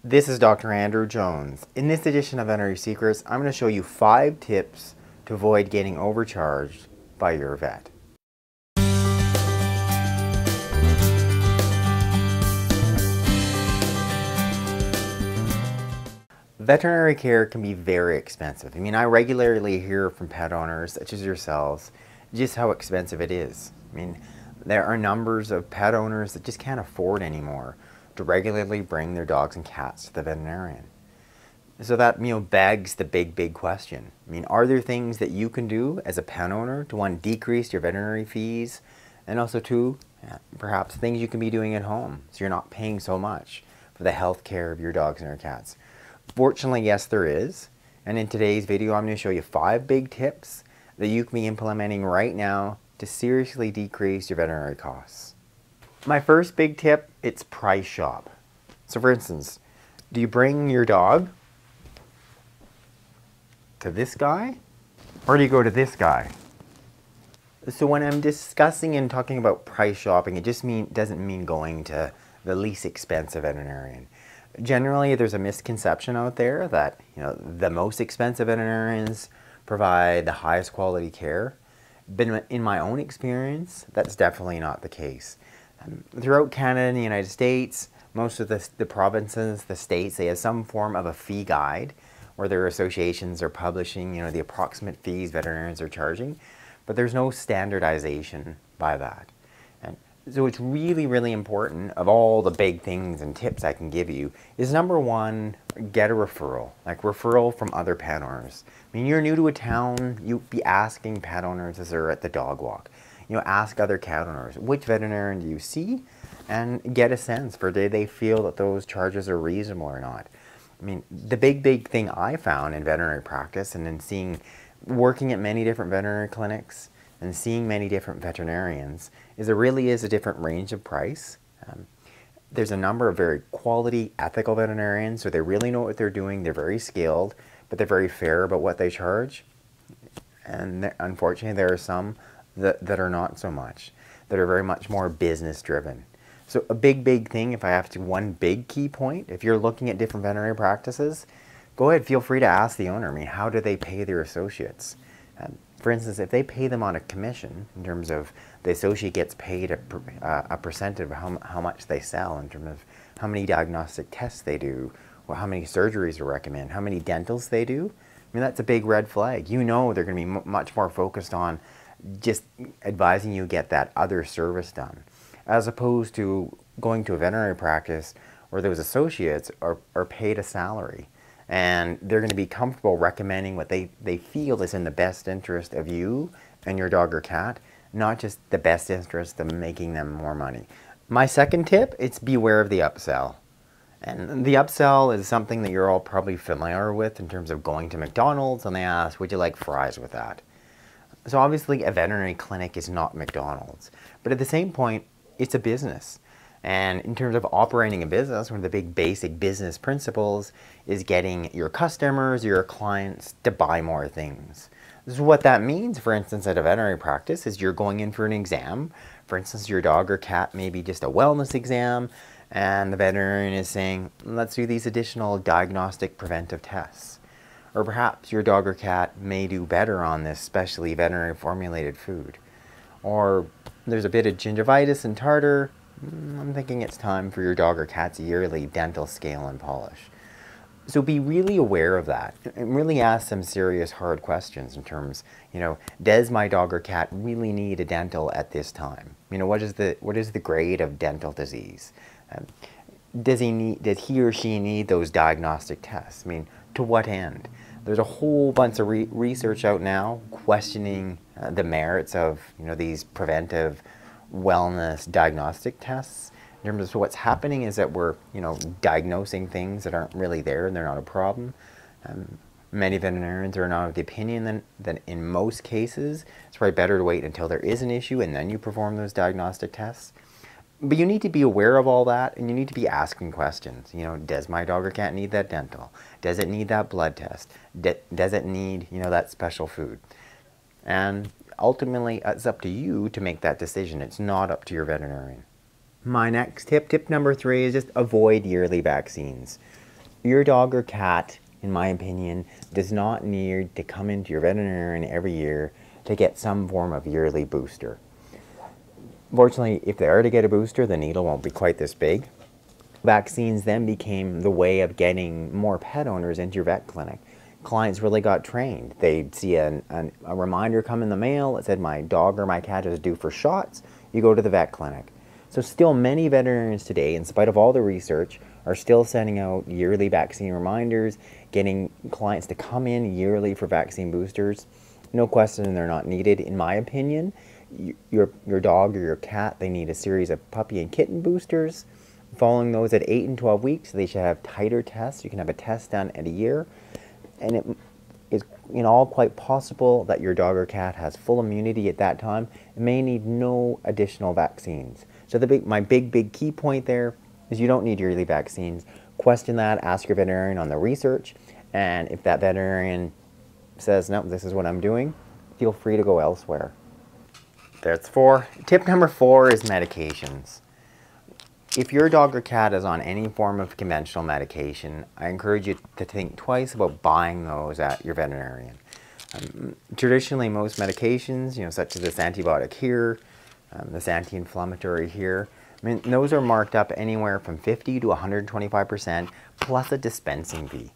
This is Dr. Andrew Jones. In this edition of Veterinary Secrets, I'm going to show you 5 tips to avoid getting overcharged by your vet. Veterinary care can be very expensive. I regularly hear from pet owners, such as yourselves, just how expensive it is. There are numbers of pet owners that just can't afford anymore to regularly bring their dogs and cats to the veterinarian. So that, begs the big question. Are there things that you can do as a pet owner to, one, decrease your veterinary fees, and also, two, perhaps things you can be doing at home so you're not paying so much for the health care of your dogs and your cats? Fortunately, yes, there is. And in today's video, I'm going to show you 5 big tips that you can be implementing right now to seriously decrease your veterinary costs. My first big tip, it's price shop. So for instance, do you bring your dog to this guy, or do you go to this guy? So when I'm discussing and talking about price shopping, it just doesn't mean going to the least expensive veterinarian. Generally, there's a misconception out there that the most expensive veterinarians provide the highest quality care. But in my own experience, that's definitely not the case. Throughout Canada and the United States, most of the provinces, the states, they have some form of a fee guide where their associations are publishing, the approximate fees veterinarians are charging, but there's no standardization by that. And so it's really important, of all the big things and tips I can give you, is number one, get a referral, like referral from other pet owners. You're new to a town, you'd be asking pet owners as they're at the dog walk. Ask other cat owners, which veterinarian do you see? And get a sense for, do they feel that those charges are reasonable or not? The big thing I found in veterinary practice and in working at many different veterinary clinics and seeing many different veterinarians is there really is a different range of price. There's a number of very quality, ethical veterinarians, so they really know what they're doing, they're very skilled, but they're very fair about what they charge. And unfortunately, there are some that are not so much, that are very much more business driven. So a big thing, if I have to, one big key point, if you're looking at different veterinary practices, go ahead, feel free to ask the owner, how do they pay their associates? For instance, if they pay them on a commission, in terms of the associate gets paid a percentage of how much they sell, in terms of how many diagnostic tests they do, or how many surgeries they recommend, how many dentals they do, that's a big red flag. They're going to be much more focused on just advising you get that other service done, as opposed to going to a veterinary practice where those associates are paid a salary and they're going to be comfortable recommending what they feel is in the best interest of you and your dog or cat, not just the best interest of making them more money. My second tip, it's beware of the upsell. And the upsell is something that you're all probably familiar with in terms of going to McDonald's and they ask, would you like fries with that? So obviously a veterinary clinic is not McDonald's, but at the same point, it's a business. And in terms of operating a business, one of the big basic business principles is getting your customers, your clients to buy more things. So what that means, for instance, at a veterinary practice is you're going in for an exam. For instance, your dog or cat may be just a wellness exam, and the veterinarian is saying, let's do these additional diagnostic preventive tests. Or perhaps your dog or cat may do better on this specially veterinary formulated food. Or there's a bit of gingivitis and tartar. I'm thinking it's time for your dog or cat's yearly dental scale and polish. So be really aware of that and really ask some serious hard questions in terms, does my dog or cat really need a dental at this time? What is the grade of dental disease? Does he or she need those diagnostic tests? To what end? There's a whole bunch of research out now questioning the merits of these preventive wellness diagnostic tests. In terms of what's happening is that we're diagnosing things that aren't really there and they're not a problem. Many veterinarians are not of the opinion that in most cases it's probably better to wait until there is an issue and then you perform those diagnostic tests. But you need to be aware of all that, and you need to be asking questions. Does my dog or cat need that dental? Does it need that blood test? Does it need, that special food? And ultimately, it's up to you to make that decision. It's not up to your veterinarian. My next tip number 3, is just avoid yearly vaccines. Your dog or cat, in my opinion, does not need to come into your veterinarian every year to get some form of yearly booster. Fortunately, if they are to get a booster, the needle won't be quite this big. Vaccines then became the way of getting more pet owners into your vet clinic. Clients really got trained. They'd see a reminder come in the mail that said my dog or my cat is due for shots. You go to the vet clinic. So still many veterinarians today, in spite of all the research, are still sending out yearly vaccine reminders, getting clients to come in yearly for vaccine boosters. No question they're not needed. In my opinion, your dog or your cat, they need a series of puppy and kitten boosters. Following those at 8 and 12 weeks, they should have titer tests. You can have a test done at a year. And it is all quite possible that your dog or cat has full immunity at that time and may need no additional vaccines. So my big key point there is you don't need yearly vaccines. Question that, ask your veterinarian on the research, and if that veterinarian says, no, this is what I'm doing, feel free to go elsewhere. That's 4. Tip number 4 is medications. If your dog or cat is on any form of conventional medication, I encourage you to think twice about buying those at your veterinarian. Traditionally, most medications, such as this antibiotic here, this anti-inflammatory here, those are marked up anywhere from 50 to 125% plus a dispensing fee.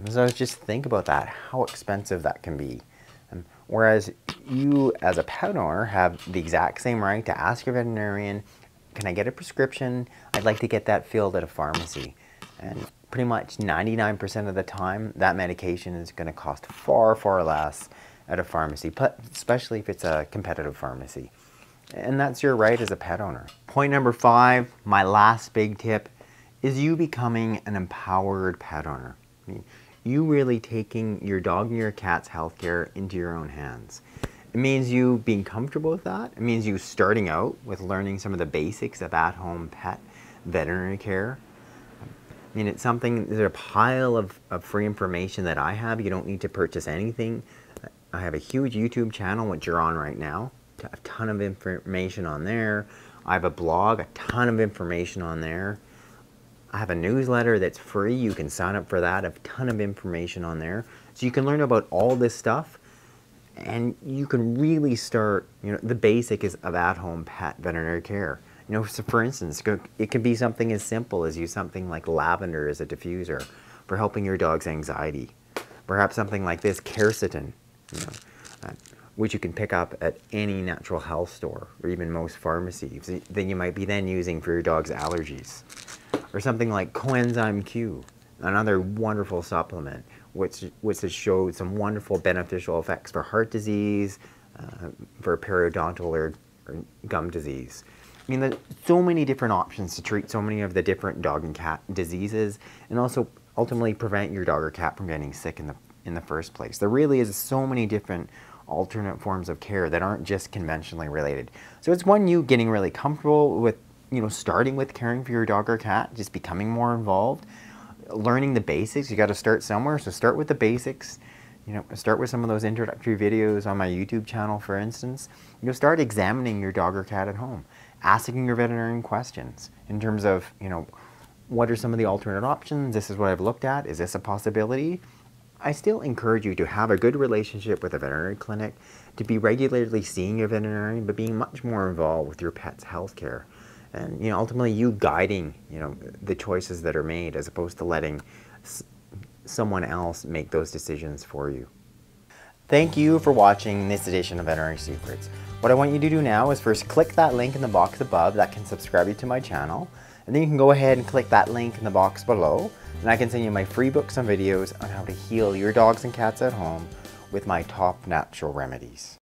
So just think about that, how expensive that can be. Whereas you, as a pet owner, have the exact same right to ask your veterinarian, can I get a prescription? I'd like to get that filled at a pharmacy. And pretty much 99% of the time, that medication is going to cost far, far less at a pharmacy, especially if it's a competitive pharmacy. And that's your right as a pet owner. Point number 5, my last big tip, is you becoming an empowered pet owner. You really taking your dog and your cat's healthcare into your own hands. It means you being comfortable with that. It means you starting out with learning some of the basics of at-home pet veterinary care. It's something, there's a pile of free information that I have. You don't need to purchase anything. I have a huge YouTube channel, which you're on right now. A ton of information on there. I have a blog, a ton of information on there. I have a newsletter that's free. You can sign up for that. A ton of information on there. So you can learn about all this stuff, and you can really start, the basic is of at-home pet veterinary care. So for instance, it could be something as simple as use something like lavender as a diffuser for helping your dog's anxiety. Perhaps something like this, quercetin, which you can pick up at any natural health store or even most pharmacies that you might be then using for your dog's allergies. Or something like coenzyme Q, another wonderful supplement which has showed some wonderful beneficial effects for heart disease, for periodontal or gum disease. There's so many different options to treat so many of the different dog and cat diseases, and also ultimately prevent your dog or cat from getting sick in the first place. There really is so many different alternate forms of care that aren't just conventionally related. So it's you getting really comfortable with, starting with caring for your dog or cat, just becoming more involved, learning the basics. You got to start somewhere, so start with the basics. Start with some of those introductory videos on my YouTube channel, for instance. Start examining your dog or cat at home, asking your veterinarian questions in terms of, what are some of the alternate options? This is what I've looked at. Is this a possibility? I still encourage you to have a good relationship with a veterinary clinic, to be regularly seeing your veterinarian, but being much more involved with your pet's health care. And ultimately you guiding the choices that are made, as opposed to letting someone else make those decisions for you. Thank you for watching this edition of Veterinary Secrets. What I want you to do now is first click that link in the box above that can subscribe you to my channel, and then you can go ahead and click that link in the box below, and I can send you my free books and videos on how to heal your dogs and cats at home with my top natural remedies.